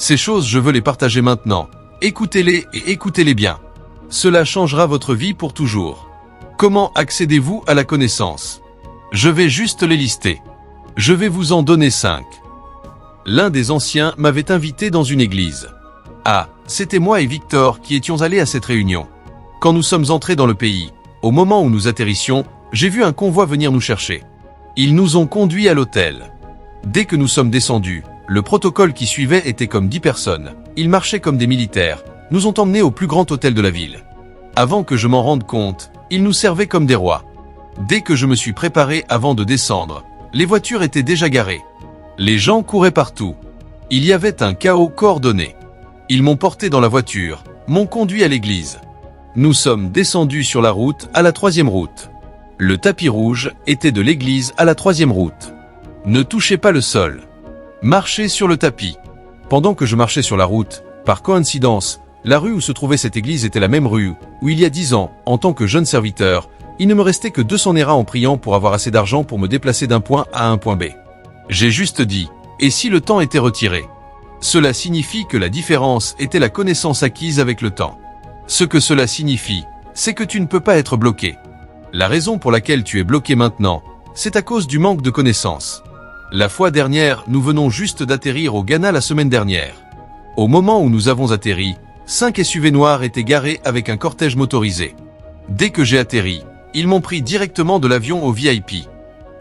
Ces choses, je veux les partager maintenant. Écoutez-les et écoutez-les bien. Cela changera votre vie pour toujours. Comment accédez-vous à la connaissance? Je vais juste les lister. Je vais vous en donner 5. L'un des anciens m'avait invité dans une église. Ah, c'était moi et Victor qui étions allés à cette réunion. Quand nous sommes entrés dans le pays, au moment où nous atterrissions, j'ai vu un convoi venir nous chercher. Ils nous ont conduits à l'hôtel. Dès que nous sommes descendus, le protocole qui suivait était comme 10 personnes. Ils marchaient comme des militaires, nous ont emmenés au plus grand hôtel de la ville. Avant que je m'en rende compte, ils nous servaient comme des rois. Dès que je me suis préparé avant de descendre, les voitures étaient déjà garées. Les gens couraient partout. Il y avait un chaos coordonné. Ils m'ont porté dans la voiture, m'ont conduit à l'église. Nous sommes descendus sur la route à la 3e route. Le tapis rouge était de l'église à la 3e route. Ne touchez pas le sol. Marchez sur le tapis. Pendant que je marchais sur la route, par coïncidence, la rue où se trouvait cette église était la même rue où il y a 10 ans, en tant que jeune serviteur, il ne me restait que 200 Naira en priant pour avoir assez d'argent pour me déplacer d'un point A à un point B. J'ai juste dit, et si le temps était retiré? Cela signifie que la différence était la connaissance acquise avec le temps. Ce que cela signifie, c'est que tu ne peux pas être bloqué. La raison pour laquelle tu es bloqué maintenant, c'est à cause du manque de connaissances. La fois dernière, nous venons juste d'atterrir au Ghana la semaine dernière. Au moment où nous avons atterri, 5 SUV noirs étaient garés avec un cortège motorisé. Dès que j'ai atterri, ils m'ont pris directement de l'avion au VIP.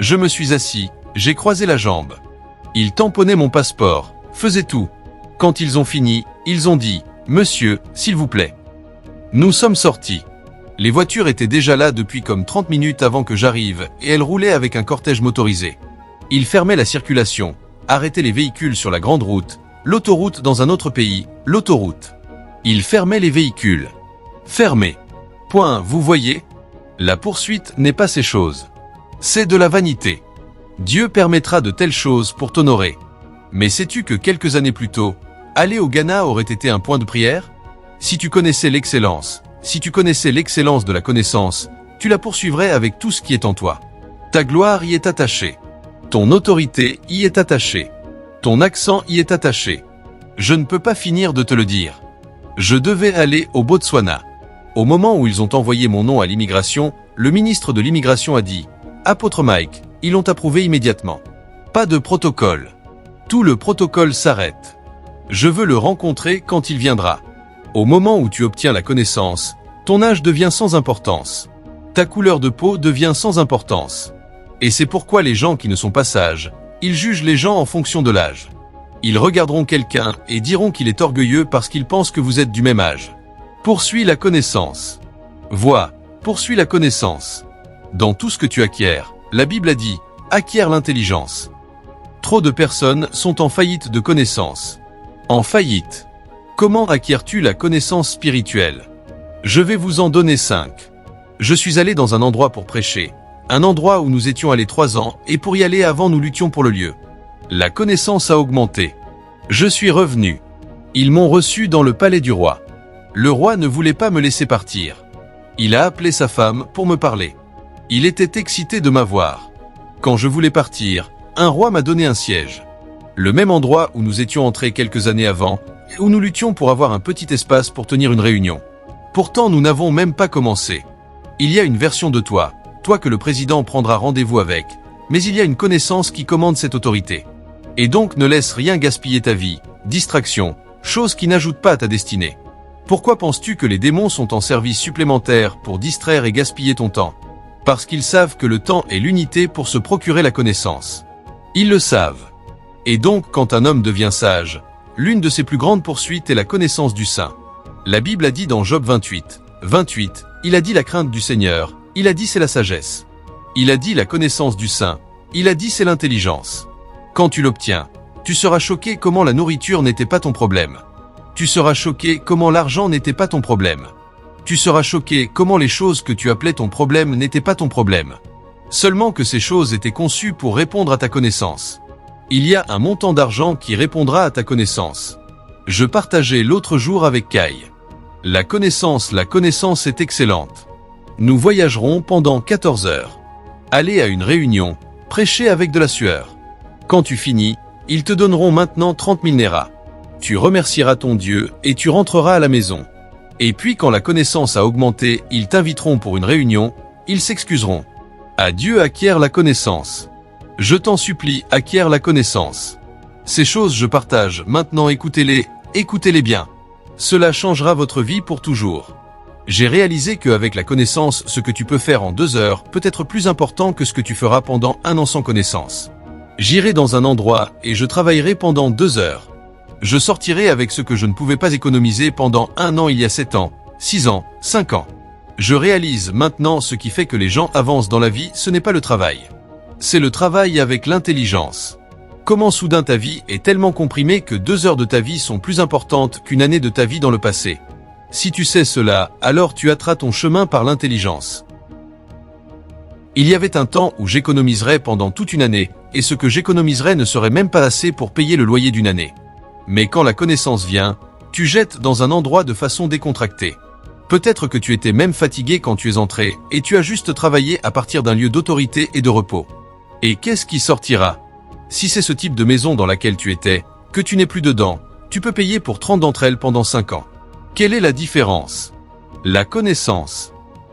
Je me suis assis, j'ai croisé la jambe. Ils tamponnaient mon passeport, faisaient tout. Quand ils ont fini, ils ont dit « Monsieur, s'il vous plaît ». Nous sommes sortis. Les voitures étaient déjà là depuis comme 30 minutes avant que j'arrive et elles roulaient avec un cortège motorisé. Ils fermaient la circulation, arrêtaient les véhicules sur la grande route, l'autoroute dans un autre pays, l'autoroute. Ils fermaient les véhicules. Fermés. Point, vous voyez? La poursuite n'est pas ces choses. C'est de la vanité. Dieu permettra de telles choses pour t'honorer. Mais sais-tu que quelques années plus tôt, aller au Ghana aurait été un point de prière? Si tu connaissais l'excellence, si tu connaissais l'excellence de la connaissance, tu la poursuivrais avec tout ce qui est en toi. Ta gloire y est attachée. Ton autorité y est attachée. Ton accent y est attaché. Je ne peux pas finir de te le dire. Je devais aller au Botswana. Au moment où ils ont envoyé mon nom à l'immigration, le ministre de l'immigration a dit « Apôtre Mike, ils l'ont approuvé immédiatement. Pas de protocole. Tout le protocole s'arrête. Je veux le rencontrer quand il viendra. » Au moment où tu obtiens la connaissance, ton âge devient sans importance. Ta couleur de peau devient sans importance. Et c'est pourquoi les gens qui ne sont pas sages, ils jugent les gens en fonction de l'âge. Ils regarderont quelqu'un et diront qu'il est orgueilleux parce qu'ils pensent que vous êtes du même âge. Poursuis la connaissance. Vois, poursuis la connaissance. Dans tout ce que tu acquiers, la Bible a dit, acquiert l'intelligence. Trop de personnes sont en faillite de connaissance. En faillite. Comment acquiers-tu la connaissance spirituelle? Je vais vous en donner 5. Je suis allé dans un endroit pour prêcher. Un endroit où nous étions allés 3 ans et pour y aller avant nous luttions pour le lieu. La connaissance a augmenté. Je suis revenu. Ils m'ont reçu dans le palais du roi. Le roi ne voulait pas me laisser partir. Il a appelé sa femme pour me parler. Il était excité de m'avoir. Quand je voulais partir, un roi m'a donné un siège. Le même endroit où nous étions entrés quelques années avant, et où nous luttions pour avoir un petit espace pour tenir une réunion. Pourtant, nous n'avons même pas commencé. Il y a une version de toi, toi que le président prendra rendez-vous avec, mais il y a une connaissance qui commande cette autorité. Et donc ne laisse rien gaspiller ta vie, distraction, chose qui n'ajoute pas à ta destinée. Pourquoi penses-tu que les démons sont en service supplémentaire pour distraire et gaspiller ton temps? Parce qu'ils savent que le temps est l'unité pour se procurer la connaissance. Ils le savent. Et donc quand un homme devient sage, l'une de ses plus grandes poursuites est la connaissance du Saint. La Bible a dit dans Job 28, il a dit la crainte du Seigneur, il a dit c'est la sagesse. Il a dit la connaissance du Saint, il a dit c'est l'intelligence. Quand tu l'obtiens, tu seras choqué comment la nourriture n'était pas ton problème. Tu seras choqué comment l'argent n'était pas ton problème. Tu seras choqué comment les choses que tu appelais ton problème n'étaient pas ton problème. Seulement que ces choses étaient conçues pour répondre à ta connaissance. Il y a un montant d'argent qui répondra à ta connaissance. Je partageais l'autre jour avec Kai. La connaissance est excellente. Nous voyagerons pendant 14 heures. Aller à une réunion, prêcher avec de la sueur. Quand tu finis, ils te donneront maintenant 30 000 Naira. Tu remercieras ton Dieu et tu rentreras à la maison. Et puis quand la connaissance a augmenté, ils t'inviteront pour une réunion, ils s'excuseront. Adieu, acquiert la connaissance. Je t'en supplie, acquiert la connaissance. Ces choses je partage, maintenant écoutez-les, écoutez-les bien. Cela changera votre vie pour toujours. J'ai réalisé qu'avec la connaissance, ce que tu peux faire en 2 heures peut être plus important que ce que tu feras pendant 1 an sans connaissance. J'irai dans un endroit et je travaillerai pendant 2 heures. Je sortirai avec ce que je ne pouvais pas économiser pendant 1 an il y a 7 ans, 6 ans, 5 ans. Je réalise maintenant ce qui fait que les gens avancent dans la vie, ce n'est pas le travail. C'est le travail avec l'intelligence. Comment soudain ta vie est tellement comprimée que 2 heures de ta vie sont plus importantes qu'une année de ta vie dans le passé. Si tu sais cela, alors tu hâteras ton chemin par l'intelligence. Il y avait un temps où j'économiserais pendant toute une année, et ce que j'économiserais ne serait même pas assez pour payer le loyer d'une année. Mais quand la connaissance vient, tu jettes dans un endroit de façon décontractée. Peut-être que tu étais même fatigué quand tu es entré, et tu as juste travaillé à partir d'un lieu d'autorité et de repos. Et qu'est-ce qui sortira? Si c'est ce type de maison dans laquelle tu étais, que tu n'es plus dedans, tu peux payer pour 30 d'entre elles pendant 5 ans. Quelle est la différence? La connaissance.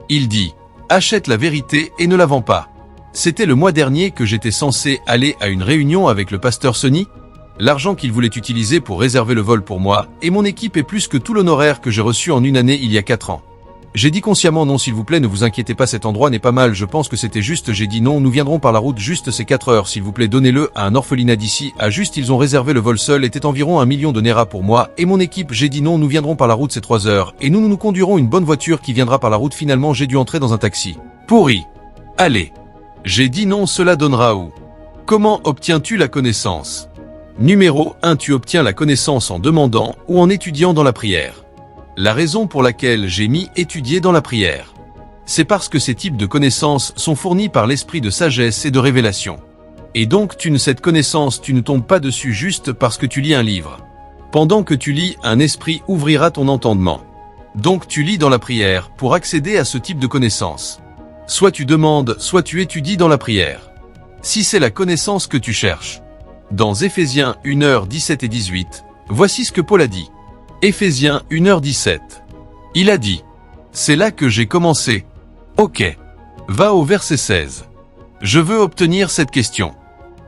Il dit, achète la vérité et ne la vends pas. C'était le mois dernier que j'étais censé aller à une réunion avec le pasteur Sonny. L'argent qu'il voulait utiliser pour réserver le vol pour moi et mon équipe est plus que tout l'honoraire que j'ai reçu en une année il y a 4 ans. J'ai dit consciemment non s'il vous plaît ne vous inquiétez pas cet endroit n'est pas mal je pense que c'était juste j'ai dit non nous viendrons par la route juste ces 4 heures s'il vous plaît donnez-le à un orphelinat d'ici à juste ils ont réservé le vol seul était environ 1 million de Nera pour moi et mon équipe j'ai dit non nous viendrons par la route ces 3 heures et nous conduirons une bonne voiture qui viendra par la route finalement j'ai dû entrer dans un taxi. Pourri. Allez. J'ai dit non cela donnera où? Comment obtiens-tu la connaissance? Numéro 1 tu obtiens la connaissance en demandant ou en étudiant dans la prière. La raison pour laquelle j'ai mis étudier dans la prière. C'est parce que ces types de connaissances sont fournis par l'esprit de sagesse et de révélation. Et donc cette connaissance tu ne tombes pas dessus juste parce que tu lis un livre. Pendant que tu lis, un esprit ouvrira ton entendement. Donc tu lis dans la prière pour accéder à ce type de connaissance. Soit tu demandes, soit tu étudies dans la prière. Si c'est la connaissance que tu cherches. Dans Éphésiens 1h17 et 18, voici ce que Paul a dit. Éphésiens 1h17. Il a dit. C'est là que j'ai commencé. Ok. Va au verset 16. Je veux obtenir cette question.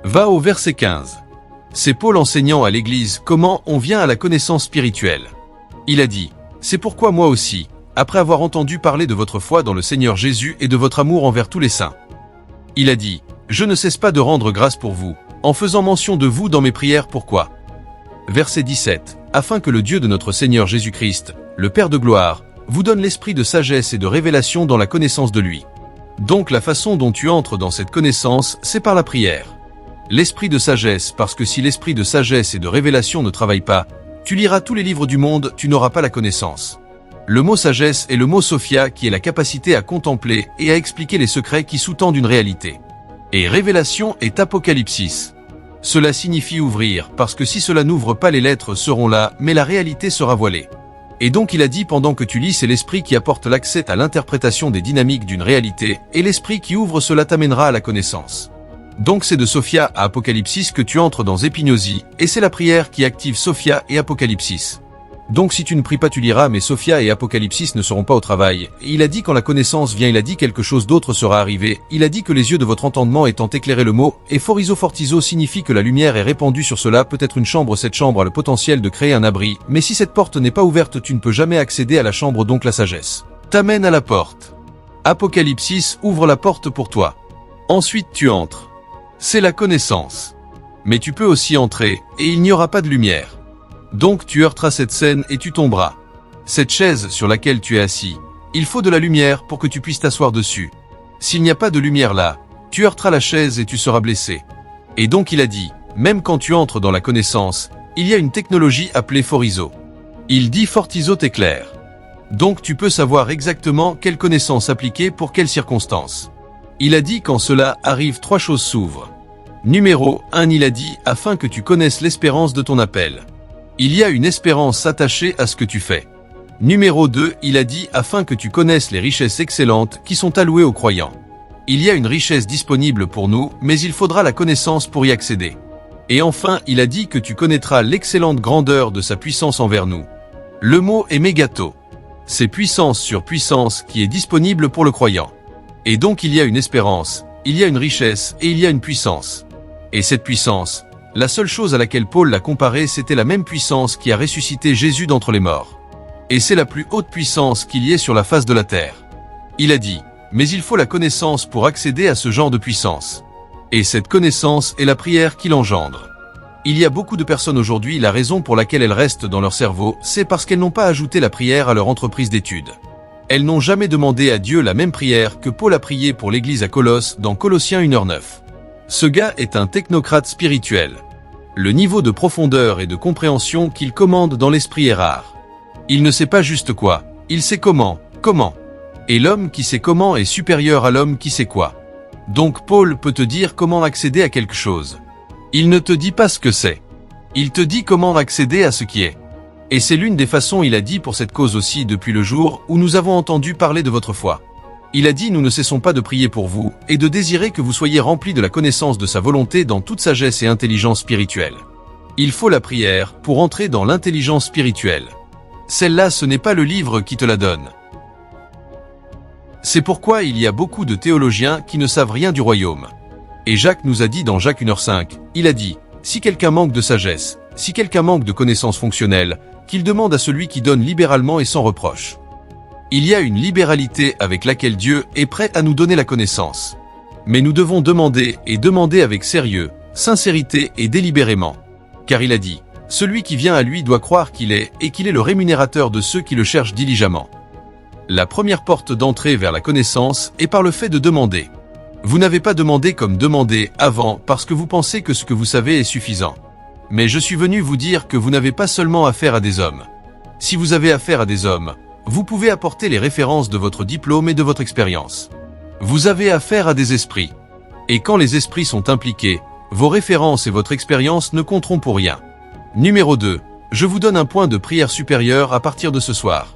Va au verset 15. C'est Paul enseignant à l'église comment on vient à la connaissance spirituelle. Il a dit. C'est pourquoi moi aussi, après avoir entendu parler de votre foi dans le Seigneur Jésus et de votre amour envers tous les saints. Il a dit. Je ne cesse pas de rendre grâce pour vous, en faisant mention de vous dans mes prières pourquoi. Verset 17. Afin que le Dieu de notre Seigneur Jésus-Christ, le Père de gloire, vous donne l'esprit de sagesse et de révélation dans la connaissance de lui. Donc la façon dont tu entres dans cette connaissance, c'est par la prière. L'esprit de sagesse, parce que si l'esprit de sagesse et de révélation ne travaille pas, tu liras tous les livres du monde, tu n'auras pas la connaissance. Le mot sagesse est le mot Sophia qui est la capacité à contempler et à expliquer les secrets qui sous-tendent une réalité. Et révélation est apocalypsis. Cela signifie ouvrir, parce que si cela n'ouvre pas les lettres seront là, mais la réalité sera voilée. Et donc il a dit pendant que tu lis c'est l'esprit qui apporte l'accès à l'interprétation des dynamiques d'une réalité, et l'esprit qui ouvre cela t'amènera à la connaissance. Donc c'est de Sophia à Apocalypsis que tu entres dans Épignosie, et c'est la prière qui active Sophia et Apocalypsis. Donc si tu ne pries pas tu liras mais Sophia et Apocalypsis ne seront pas au travail. Et il a dit quand la connaissance vient il a dit quelque chose d'autre sera arrivé. Il a dit que les yeux de votre entendement étant éclairés le mot, et forizo fortizo signifie que la lumière est répandue sur cela peut-être une chambre cette chambre a le potentiel de créer un abri. Mais si cette porte n'est pas ouverte tu ne peux jamais accéder à la chambre donc la sagesse t'amène à la porte. Apocalypsis ouvre la porte pour toi. Ensuite tu entres. C'est la connaissance. Mais tu peux aussi entrer, et il n'y aura pas de lumière. Donc tu heurteras cette scène et tu tomberas. Cette chaise sur laquelle tu es assis, il faut de la lumière pour que tu puisses t'asseoir dessus. S'il n'y a pas de lumière là, tu heurteras la chaise et tu seras blessé. Et donc il a dit, même quand tu entres dans la connaissance, il y a une technologie appelée Forizo. Il dit Fortizo t'éclaire. Donc tu peux savoir exactement quelle connaissance appliquer pour quelles circonstances. Il a dit quand cela arrive 3 choses s'ouvrent. Numéro 1 il a dit afin que tu connaisses l'espérance de ton appel. Il y a une espérance attachée à ce que tu fais. Numéro 2, il a dit afin que tu connaisses les richesses excellentes qui sont allouées aux croyants. Il y a une richesse disponible pour nous, mais il faudra la connaissance pour y accéder. Et enfin, il a dit que tu connaîtras l'excellente grandeur de sa puissance envers nous. Le mot est mégato. C'est puissance sur puissance qui est disponible pour le croyant. Et donc il y a une espérance, il y a une richesse et il y a une puissance. Et cette puissance, la seule chose à laquelle Paul l'a comparée, c'était la même puissance qui a ressuscité Jésus d'entre les morts. Et c'est la plus haute puissance qu'il y ait sur la face de la terre. Il a dit, mais il faut la connaissance pour accéder à ce genre de puissance. Et cette connaissance est la prière qui l'engendre. Il y a beaucoup de personnes aujourd'hui, la raison pour laquelle elles restent dans leur cerveau, c'est parce qu'elles n'ont pas ajouté la prière à leur entreprise d'études. Elles n'ont jamais demandé à Dieu la même prière que Paul a prié pour l'église à Colosse dans Colossiens 1h9. Ce gars est un technocrate spirituel. Le niveau de profondeur et de compréhension qu'il commande dans l'esprit est rare. Il ne sait pas juste quoi, il sait comment. Et l'homme qui sait comment est supérieur à l'homme qui sait quoi. Donc Paul peut te dire comment accéder à quelque chose. Il ne te dit pas ce que c'est. Il te dit comment accéder à ce qui est. Et c'est l'une des façons, il a dit, pour cette cause aussi depuis le jour où nous avons entendu parler de votre foi. Il a dit, nous ne cessons pas de prier pour vous et de désirer que vous soyez remplis de la connaissance de sa volonté dans toute sagesse et intelligence spirituelle. Il faut la prière pour entrer dans l'intelligence spirituelle. Celle-là, ce n'est pas le livre qui te la donne. C'est pourquoi il y a beaucoup de théologiens qui ne savent rien du royaume. Et Jacques nous a dit dans Jacques 1h5, il a dit, si quelqu'un manque de sagesse, si quelqu'un manque de connaissances fonctionnelles, qu'il demande à celui qui donne libéralement et sans reproche. Il y a une libéralité avec laquelle Dieu est prêt à nous donner la connaissance. Mais nous devons demander et demander avec sérieux, sincérité et délibérément. Car il a dit, celui qui vient à lui doit croire qu'il est et qu'il est le rémunérateur de ceux qui le cherchent diligemment. La première porte d'entrée vers la connaissance est par le fait de demander. Vous n'avez pas demandé comme demandé avant parce que vous pensez que ce que vous savez est suffisant. Mais je suis venu vous dire que vous n'avez pas seulement affaire à des hommes. Si vous avez affaire à des hommes, vous pouvez apporter les références de votre diplôme et de votre expérience. Vous avez affaire à des esprits. Et quand les esprits sont impliqués, vos références et votre expérience ne compteront pour rien. Numéro 2. Je vous donne un point de prière supérieur à partir de ce soir.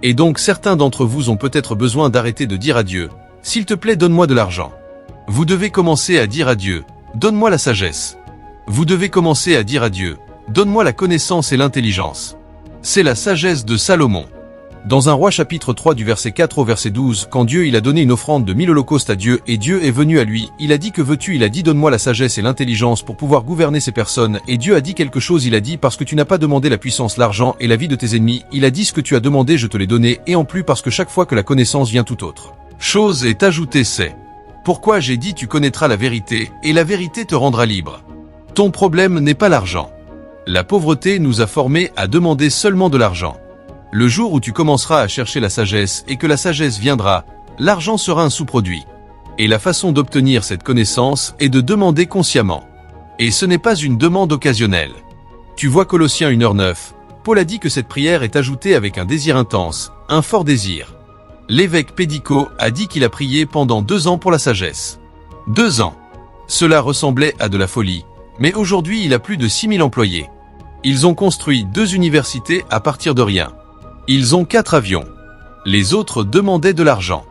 Et donc certains d'entre vous ont peut-être besoin d'arrêter de dire à Dieu, « S'il te plaît, donne-moi de l'argent ». Vous devez commencer à dire à Dieu, « Donne-moi la sagesse ». Vous devez commencer à dire à Dieu, « Donne-moi la connaissance et l'intelligence ». C'est la sagesse de Salomon. Dans 1 Roi chapitre 3 du verset 4 au verset 12, quand Dieu il a donné une offrande de 1000 holocaustes à Dieu et Dieu est venu à lui, il a dit que veux-tu, il a dit donne-moi la sagesse et l'intelligence pour pouvoir gouverner ces personnes et Dieu a dit quelque chose, il a dit parce que tu n'as pas demandé la puissance, l'argent et la vie de tes ennemis, il a dit ce que tu as demandé je te l'ai donné et en plus parce que chaque fois que la connaissance vient tout autre chose est ajoutée c'est. Pourquoi j'ai dit tu connaîtras la vérité et la vérité te rendra libre. Ton problème n'est pas l'argent. La pauvreté nous a formés à demander seulement de l'argent. Le jour où tu commenceras à chercher la sagesse et que la sagesse viendra, l'argent sera un sous-produit. Et la façon d'obtenir cette connaissance est de demander consciemment. Et ce n'est pas une demande occasionnelle. Tu vois Colossiens 1h9, Paul a dit que cette prière est ajoutée avec un désir intense, un fort désir. L'évêque Pédico a dit qu'il a prié pendant 2 ans pour la sagesse. 2 ans. Cela ressemblait à de la folie, mais aujourd'hui il a plus de 6000 employés. Ils ont construit 2 universités à partir de rien. Ils ont 4 avions. Les autres demandaient de l'argent.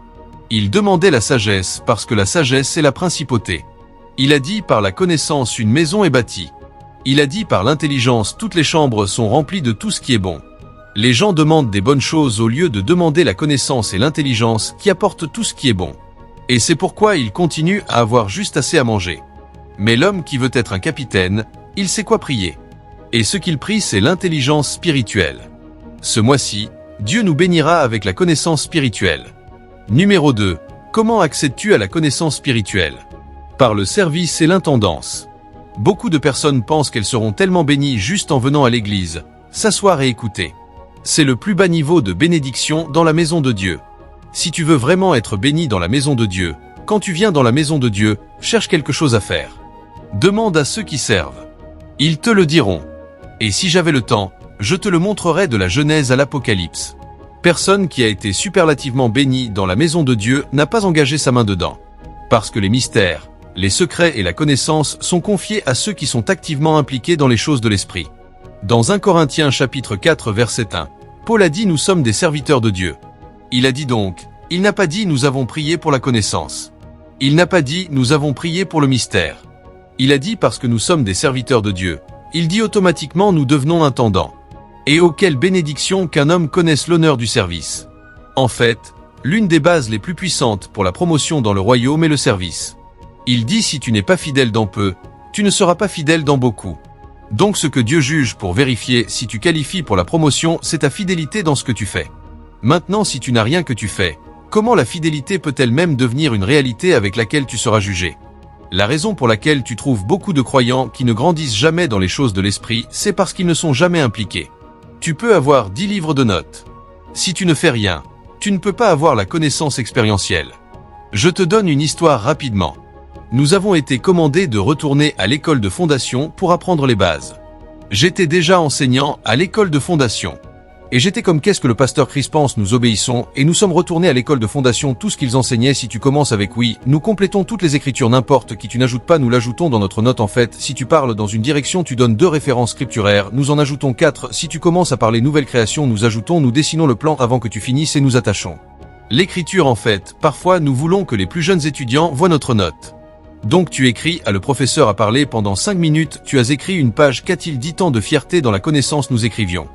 Ils demandaient la sagesse parce que la sagesse est la principauté. Il a dit par la connaissance une maison est bâtie. Il a dit par l'intelligence toutes les chambres sont remplies de tout ce qui est bon. Les gens demandent des bonnes choses au lieu de demander la connaissance et l'intelligence qui apportent tout ce qui est bon. Et c'est pourquoi ils continuent à avoir juste assez à manger. Mais l'homme qui veut être un capitaine, il sait quoi prier. Et ce qu'il prie c'est l'intelligence spirituelle. Ce mois-ci, Dieu nous bénira avec la connaissance spirituelle. Numéro 2. Comment accèdes-tu à la connaissance spirituelle? Par le service et l'intendance. Beaucoup de personnes pensent qu'elles seront tellement bénies juste en venant à l'église, s'asseoir et écouter. C'est le plus bas niveau de bénédiction dans la maison de Dieu. Si tu veux vraiment être béni dans la maison de Dieu, quand tu viens dans la maison de Dieu, cherche quelque chose à faire. Demande à ceux qui servent. Ils te le diront. Et si j'avais le temps, je te le montrerai de la Genèse à l'Apocalypse. Personne qui a été superlativement béni dans la maison de Dieu n'a pas engagé sa main dedans. Parce que les mystères, les secrets et la connaissance sont confiés à ceux qui sont activement impliqués dans les choses de l'esprit. Dans 1 Corinthiens chapitre 4 verset 1, Paul a dit nous sommes des serviteurs de Dieu. Il a dit donc, il n'a pas dit nous avons prié pour la connaissance. Il n'a pas dit nous avons prié pour le mystère. Il a dit parce que nous sommes des serviteurs de Dieu. Il dit automatiquement nous devenons intendants. Et oh quelle bénédiction qu'un homme connaisse l'honneur du service. En fait, l'une des bases les plus puissantes pour la promotion dans le royaume est le service. Il dit si tu n'es pas fidèle dans peu, tu ne seras pas fidèle dans beaucoup. Donc ce que Dieu juge pour vérifier si tu qualifies pour la promotion, c'est ta fidélité dans ce que tu fais. Maintenant si tu n'as rien que tu fais, comment la fidélité peut-elle même devenir une réalité avec laquelle tu seras jugé? La raison pour laquelle tu trouves beaucoup de croyants qui ne grandissent jamais dans les choses de l'esprit, c'est parce qu'ils ne sont jamais impliqués. Tu peux avoir 10 livres de notes. Si tu ne fais rien, tu ne peux pas avoir la connaissance expérientielle. Je te donne une histoire rapidement. Nous avons été commandés de retourner à l'école de fondation pour apprendre les bases. J'étais déjà enseignant à l'école de fondation. Et j'étais comme qu'est-ce que le pasteur Chris pense, nous obéissons, et nous sommes retournés à l'école de fondation, tout ce qu'ils enseignaient. Si tu commences avec oui, nous complétons toutes les écritures, n'importe qui tu n'ajoutes pas, nous l'ajoutons dans notre note en fait. Si tu parles dans une direction, tu donnes 2 références scripturaires, nous en ajoutons 4. Si tu commences à parler nouvelle création, nous ajoutons, nous dessinons le plan avant que tu finisses et nous attachons. L'écriture en fait, parfois nous voulons que les plus jeunes étudiants voient notre note. Donc tu écris, le professeur a parlé pendant 5 minutes, tu as écrit une page, qu'a-t-il dit, tant de fierté dans la connaissance nous écrivions.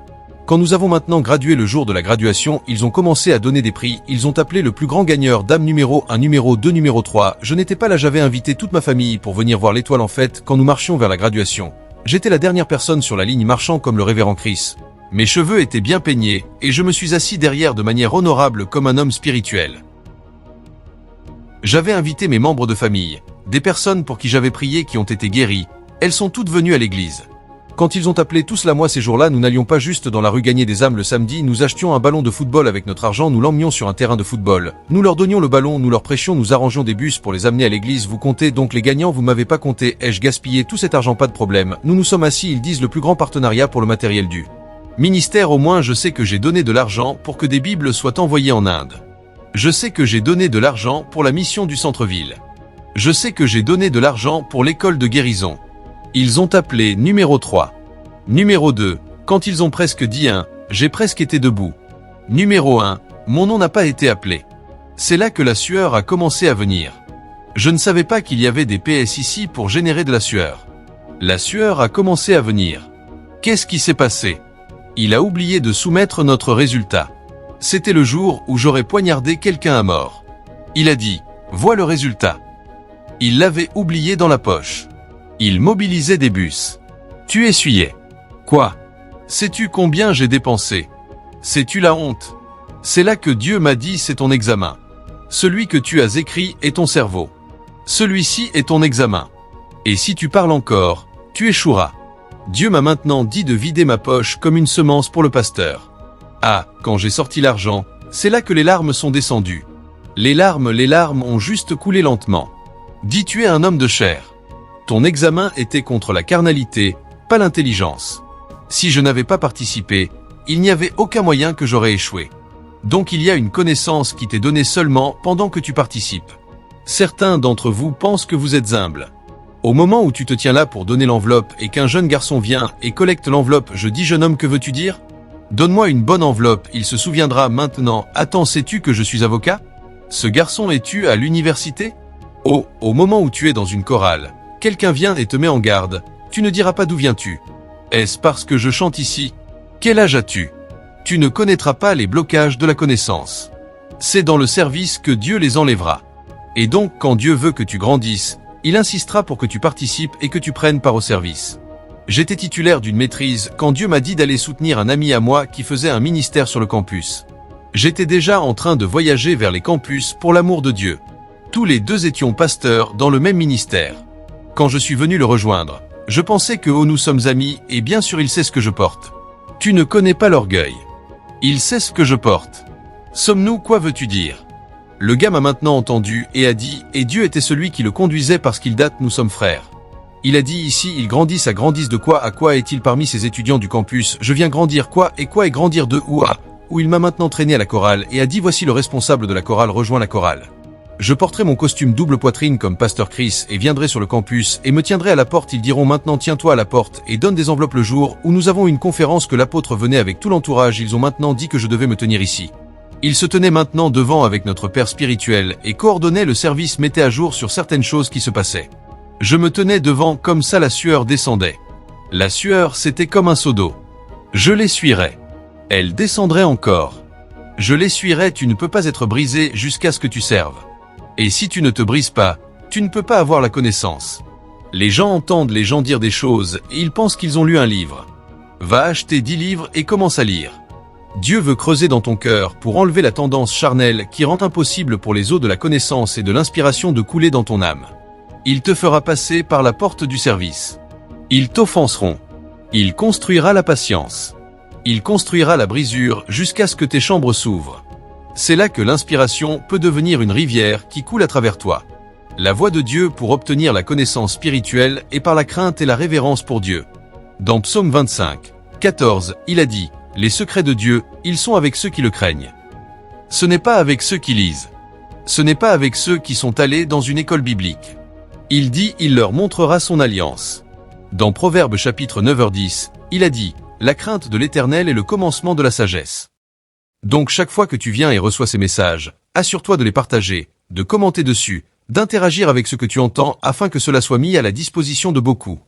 Quand nous avons maintenant gradué le jour de la graduation, ils ont commencé à donner des prix, ils ont appelé le plus grand gagneur, dame numéro 1, numéro 2, numéro 3, je n'étais pas là, j'avais invité toute ma famille pour venir voir l'étoile en fait, quand nous marchions vers la graduation. J'étais la dernière personne sur la ligne marchant comme le révérend Chris. Mes cheveux étaient bien peignés, et je me suis assis derrière de manière honorable comme un homme spirituel. J'avais invité mes membres de famille, des personnes pour qui j'avais prié qui ont été guéries, elles sont toutes venues à l'église. Quand ils ont appelé tout cela, moi ces jours-là, nous n'allions pas juste dans la rue gagner des âmes le samedi, nous achetions un ballon de football avec notre argent, nous l'emmenions sur un terrain de football. Nous leur donnions le ballon, nous leur prêchions, nous arrangeons des bus pour les amener à l'église. Vous comptez donc les gagnants, vous m'avez pas compté, ai-je gaspillé tout cet argent? Pas de problème. Nous nous sommes assis, ils disent le plus grand partenariat pour le matériel du ministère. Au moins je sais que j'ai donné de l'argent pour que des Bibles soient envoyées en Inde. Je sais que j'ai donné de l'argent pour la mission du centre-ville. Je sais que j'ai donné de l'argent pour l'école de guérison. Ils ont appelé numéro 3. Numéro 2, quand ils ont presque dit 1, j'ai presque été debout. Numéro 1, mon nom n'a pas été appelé. C'est là que la sueur a commencé à venir. Je ne savais pas qu'il y avait des PS ici pour générer de la sueur. La sueur a commencé à venir. Qu'est-ce qui s'est passé? Il a oublié de soumettre notre résultat. C'était le jour où j'aurais poignardé quelqu'un à mort. Il a dit, vois le résultat. Il l'avait oublié dans la poche. Il mobilisait des bus. Tu essuyais. Quoi? Sais-tu combien j'ai dépensé? Sais-tu la honte? C'est là que Dieu m'a dit c'est ton examen. Celui que tu as écrit est ton cerveau. Celui-ci est ton examen. Et si tu parles encore, tu échoueras. Dieu m'a maintenant dit de vider ma poche comme une semence pour le pasteur. Ah, quand j'ai sorti l'argent, c'est là que les larmes sont descendues. Les larmes ont juste coulé lentement. Dis tu es un homme de chair. Ton examen était contre la carnalité, pas l'intelligence. Si je n'avais pas participé, il n'y avait aucun moyen que j'aurais échoué. Donc il y a une connaissance qui t'est donnée seulement pendant que tu participes. Certains d'entre vous pensent que vous êtes humbles. Au moment où tu te tiens là pour donner l'enveloppe et qu'un jeune garçon vient et collecte l'enveloppe, je dis jeune homme, que veux-tu dire? Donne-moi une bonne enveloppe, il se souviendra maintenant. Attends, sais-tu que je suis avocat? Ce garçon es-tu à l'université? Oh, au moment où tu es dans une chorale, quelqu'un vient et te met en garde, tu ne diras pas d'où viens-tu. Est-ce parce que je chante ici? Quel âge as-tu? Tu ne connaîtras pas les blocages de la connaissance. C'est dans le service que Dieu les enlèvera. Et donc quand Dieu veut que tu grandisses, il insistera pour que tu participes et que tu prennes part au service. J'étais titulaire d'une maîtrise quand Dieu m'a dit d'aller soutenir un ami à moi qui faisait un ministère sur le campus. J'étais déjà en train de voyager vers les campus pour l'amour de Dieu. Tous les deux étions pasteurs dans le même ministère. Quand je suis venu le rejoindre, je pensais que nous sommes amis et bien sûr il sait ce que je porte. Tu ne connais pas l'orgueil. Il sait ce que je porte. Sommes-nous, quoi veux-tu dire? Le gars m'a maintenant entendu et a dit, et Dieu était celui qui le conduisait parce qu'il date, nous sommes frères. Il a dit ici, ils grandissent à grandissent de quoi à quoi est-il parmi ces étudiants du campus? Je viens grandir quoi et grandir de où à où? Il m'a maintenant traîné à la chorale et a dit, voici le responsable de la chorale rejoint la chorale. Je porterai mon costume double poitrine comme pasteur Chris et viendrai sur le campus et me tiendrai à la porte. Ils diront maintenant tiens-toi à la porte et donne des enveloppes. Le jour où nous avons une conférence que l'apôtre venait avec tout l'entourage, ils ont maintenant dit que je devais me tenir ici. Il se tenait maintenant devant avec notre père spirituel et coordonnait le service, mettait à jour sur certaines choses qui se passaient. Je me tenais devant comme ça, la sueur descendait. La sueur, c'était comme un seau d'eau. Je l'essuierais. Elle descendrait encore. Je l'essuierais, tu ne peux pas être brisé jusqu'à ce que tu serves. Et si tu ne te brises pas, tu ne peux pas avoir la connaissance. Les gens entendent les gens dire des choses et ils pensent qu'ils ont lu un livre. Va acheter 10 livres et commence à lire. Dieu veut creuser dans ton cœur pour enlever la tendance charnelle qui rend impossible pour les eaux de la connaissance et de l'inspiration de couler dans ton âme. Il te fera passer par la porte du service. Ils t'offenseront. Il construira la patience. Il construira la brisure jusqu'à ce que tes chambres s'ouvrent. C'est là que l'inspiration peut devenir une rivière qui coule à travers toi. La voie de Dieu pour obtenir la connaissance spirituelle est par la crainte et la révérence pour Dieu. Dans Psaume 25, 14, il a dit « Les secrets de Dieu, ils sont avec ceux qui le craignent. » Ce n'est pas avec ceux qui lisent. Ce n'est pas avec ceux qui sont allés dans une école biblique. Il dit « Il leur montrera son alliance. » Dans Proverbes chapitre 9h10, il a dit « La crainte de l'Éternel est le commencement de la sagesse. » Donc chaque fois que tu viens et reçois ces messages, assure-toi de les partager, de commenter dessus, d'interagir avec ce que tu entends afin que cela soit mis à la disposition de beaucoup.